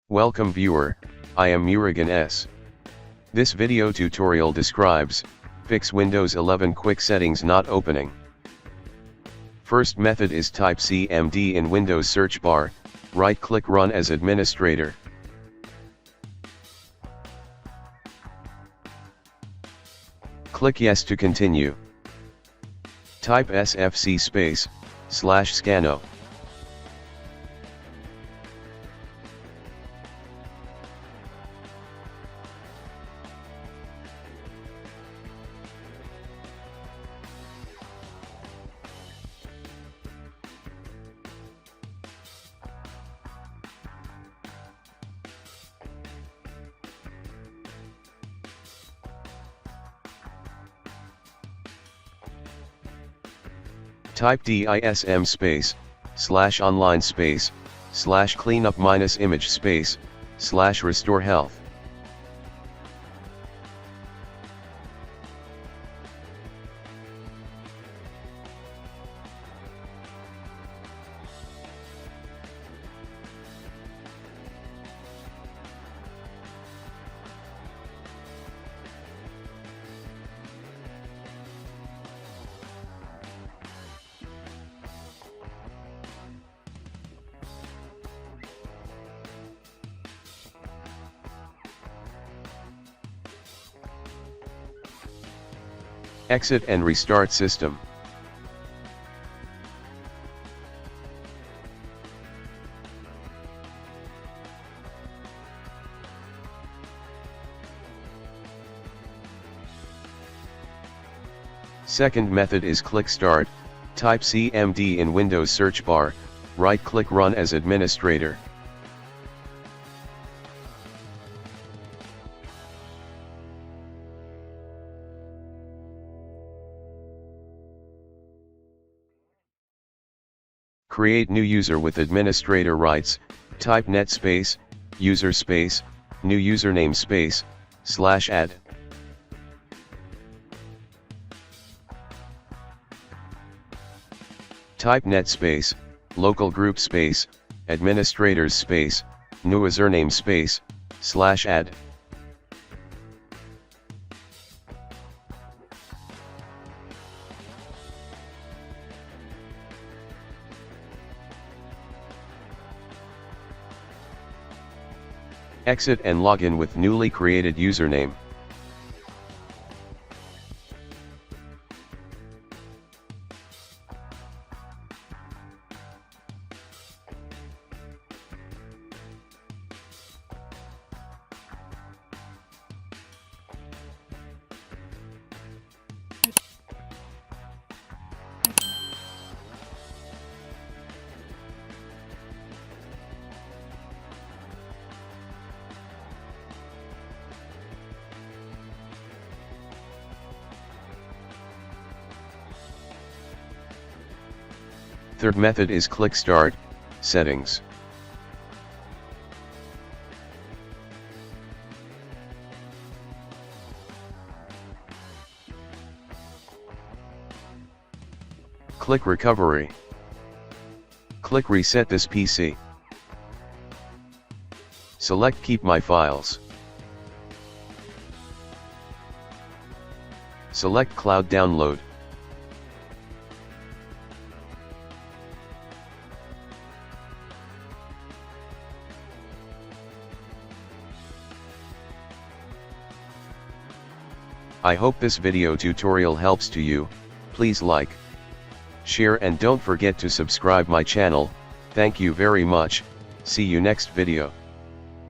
Welcome viewer, I am Murugan S. This video tutorial describes, fix Windows 11 quick settings not opening. First method is type CMD in Windows search bar, right click run as administrator. Click yes to continue. Type sfc /scano. Type dism /online /cleanup -image /restore health. Exit and restart system. Second method is click start, type CMD in Windows search bar, right click run as administrator. Create new user with administrator rights, type net user new username /add. Type net local group administrators new username /add. Exit and login with newly created username. Third method is click start, settings. Click recovery. Click reset this PC. Select keep my files. Select cloud download. I hope this video tutorial helps to you. Please like, share and don't forget to subscribe my channel. Thank you very much. See you next video.